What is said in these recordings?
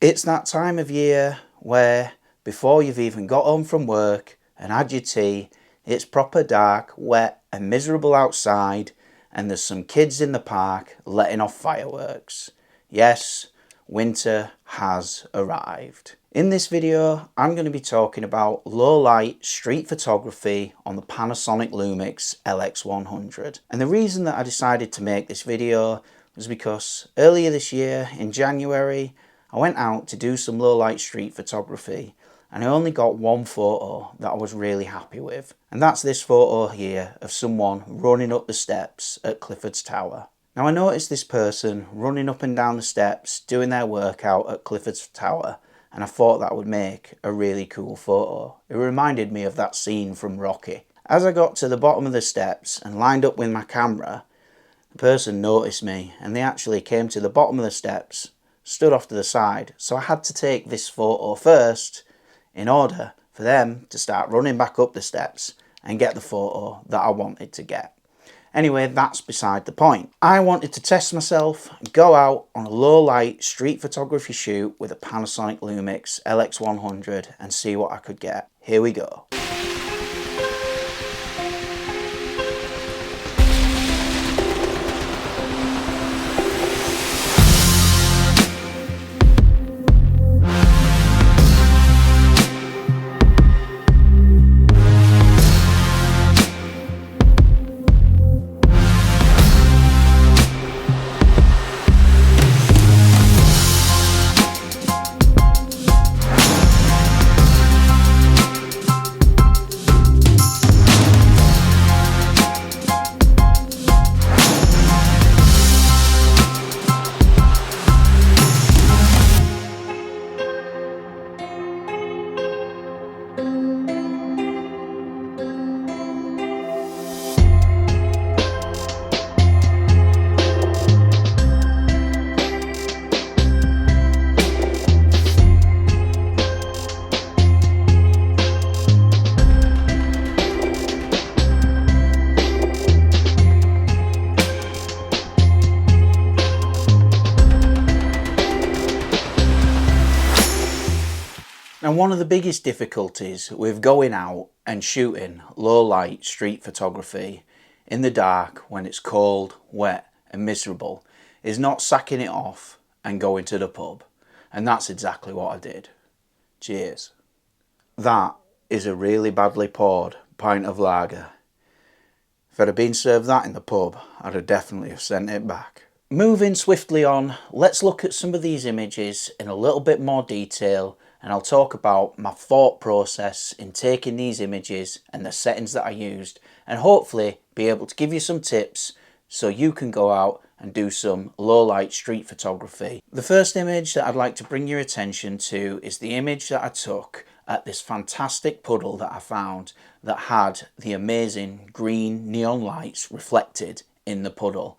It's that time of year where before you've even got home from work and had your tea, it's proper dark, wet and miserable outside, and there's some kids in the park letting off fireworks. Yes, winter has arrived. In this video, I'm going to be talking about low light street photography on the Panasonic Lumix LX100. And the reason that I decided to make this video was because earlier this year in January, I went out to do some low light street photography and I only got one photo that I was really happy with. And that's this photo here of someone running up the steps at Clifford's tower. Now I noticed this person running up and down the steps doing their workout at Clifford's tower, and I thought that would make a really cool photo. It reminded me of that scene from Rocky. As I got to the bottom of the steps and lined up with my camera, the person noticed me and they actually came to the bottom of the steps, stood off to the side, so I had to take this photo first in order for them to start running back up the steps and get the photo that I wanted to get. Anyway, that's beside the point. I wanted to test myself and go out on a low light street photography shoot with a Panasonic Lumix LX100 and see what I could get. Here we go. Now, one of the biggest difficulties with going out and shooting low light street photography in the dark when it's cold, wet and miserable is not sacking it off and going to the pub. And that's exactly what I did. Cheers. That is a really badly poured pint of lager. If I'd have been served that in the pub, I'd have definitely have sent it back. Moving swiftly on, let's look at some of these images in a little bit more detail, and I'll talk about my thought process in taking these images and the settings that I used, and hopefully be able to give you some tips so you can go out and do some low light street photography. The first image that I'd like to bring your attention to is the image that I took at this fantastic puddle that I found that had the amazing green neon lights reflected in the puddle.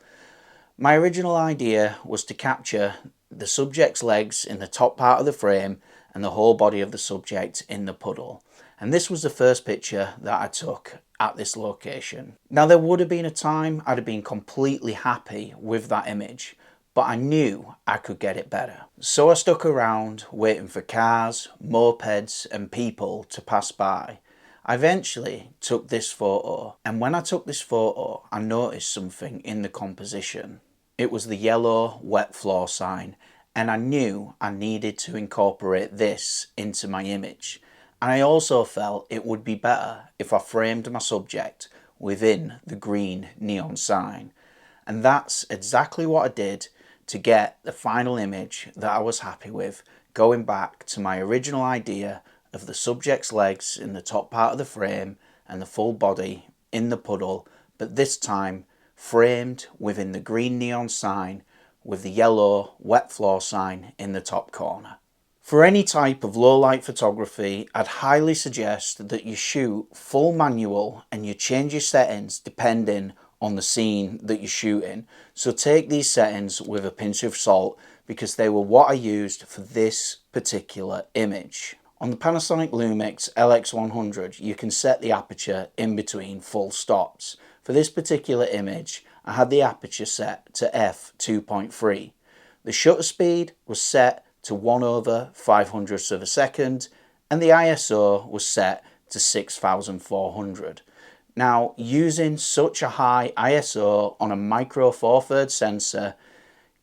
My original idea was to capture the subject's legs in the top part of the frame and the whole body of the subject in the puddle. And this was the first picture that I took at this location. Now, there would have been a time I'd have been completely happy with that image, but I knew I could get it better. So I stuck around waiting for cars, mopeds and people to pass by. I eventually took this photo, and when I took this photo I noticed something in the composition. It was the yellow wet floor sign, and I knew I needed to incorporate this into my image. And I also felt it would be better if I framed my subject within the green neon sign. And that's exactly what I did to get the final image that I was happy with, going back to my original idea of the subject's legs in the top part of the frame and the full body in the puddle, but this time framed within the green neon sign with the yellow wet floor sign in the top corner. For any type of low light photography, I'd highly suggest that you shoot full manual and you change your settings depending on the scene that you're shooting. So take these settings with a pinch of salt because they were what I used for this particular image. On the Panasonic Lumix LX100, you can set the aperture in between full stops. For this particular image, I had the aperture set to f2.3. The shutter speed was set to 1/500th of a second, and the ISO was set to 6400. Now, using such a high ISO on a micro four thirds sensor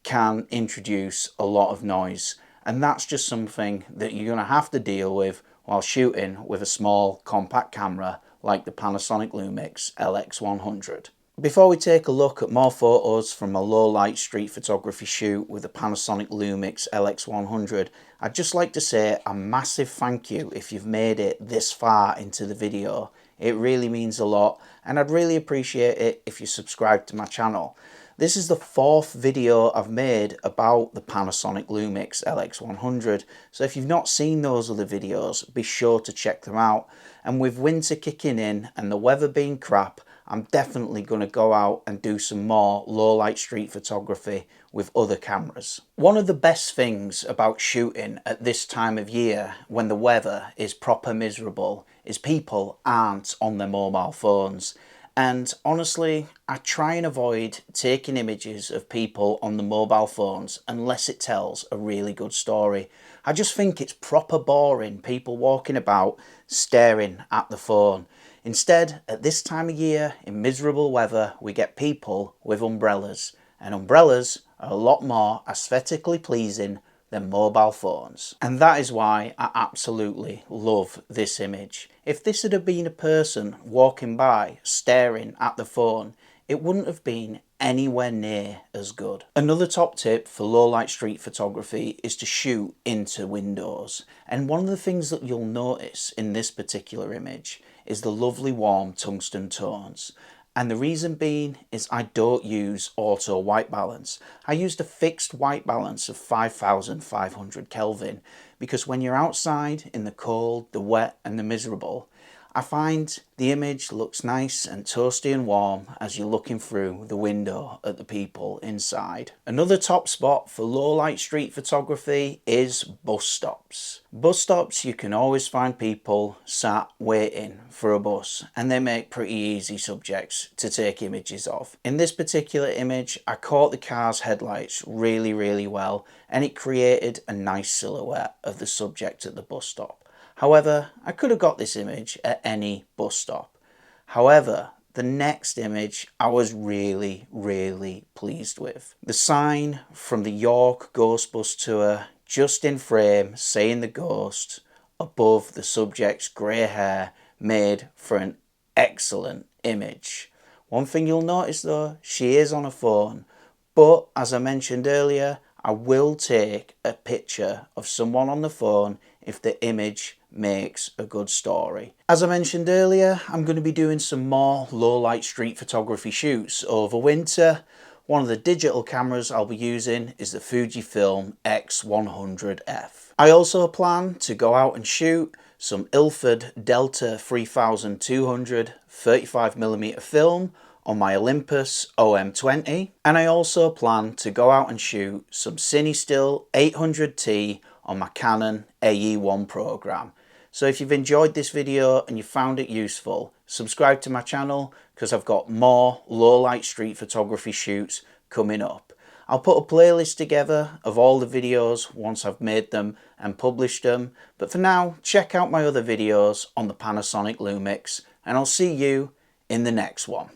can introduce a lot of noise, and that's just something that you're going to have to deal with while shooting with a small compact camera like the Panasonic Lumix LX100. Before we take a look at more photos from a low light street photography shoot with the Panasonic Lumix LX100, I'd just like to say a massive thank you if you've made it this far into the video. It really means a lot, and I'd really appreciate it if you subscribe to my channel. This is the 4th video I've made about the Panasonic Lumix LX100, so if you've not seen those other videos, be sure to check them out. And with winter kicking in and the weather being crap, I'm definitely going to go out and do some more low light street photography with other cameras. One of the best things about shooting at this time of year when the weather is proper miserable is people aren't on their mobile phones. And honestly, I try and avoid taking images of people on the mobile phones unless it tells a really good story. I just think it's proper boring, people walking about staring at the phone. Instead, at this time of year, in miserable weather, we get people with umbrellas. And umbrellas are a lot more aesthetically pleasing than mobile phones. And that is why I absolutely love this image. If this had been a person walking by staring at the phone, it wouldn't have been anywhere near as good. Another top tip for low light street photography is to shoot into windows. And one of the things that you'll notice in this particular image is the lovely warm tungsten tones. And the reason being is I don't use auto white balance. I used a fixed white balance of 5500 Kelvin because when you're outside in the cold, the wet and the miserable, I find the image looks nice and toasty and warm as you're looking through the window at the people inside. Another top spot for low light street photography is bus stops. Bus stops, you can always find people sat waiting for a bus, and they make pretty easy subjects to take images of. In this particular image, I caught the car's headlights really well, and it created a nice silhouette of the subject at the bus stop. However, I could have got this image at any bus stop. However, the next image I was really pleased with. The sign from the York Ghost Bus Tour just in frame saying the ghost above the subject's grey hair made for an excellent image. One thing you'll notice though, she is on a phone, but as I mentioned earlier, I will take a picture of someone on the phone if the image makes a good story. As I mentioned earlier, I'm going to be doing some more low light street photography shoots over winter. One of the digital cameras I'll be using is the Fujifilm X100F. I also plan to go out and shoot some Ilford Delta 3200 35mm film on my Olympus OM20, and I also plan to go out and shoot some Cinestill 800T on my Canon AE1 program. So if you've enjoyed this video and you found it useful, subscribe to my channel because I've got more low light street photography shoots coming up. I'll put a playlist together of all the videos once I've made them and published them, but for now, check out my other videos on the Panasonic Lumix, and I'll see you in the next one.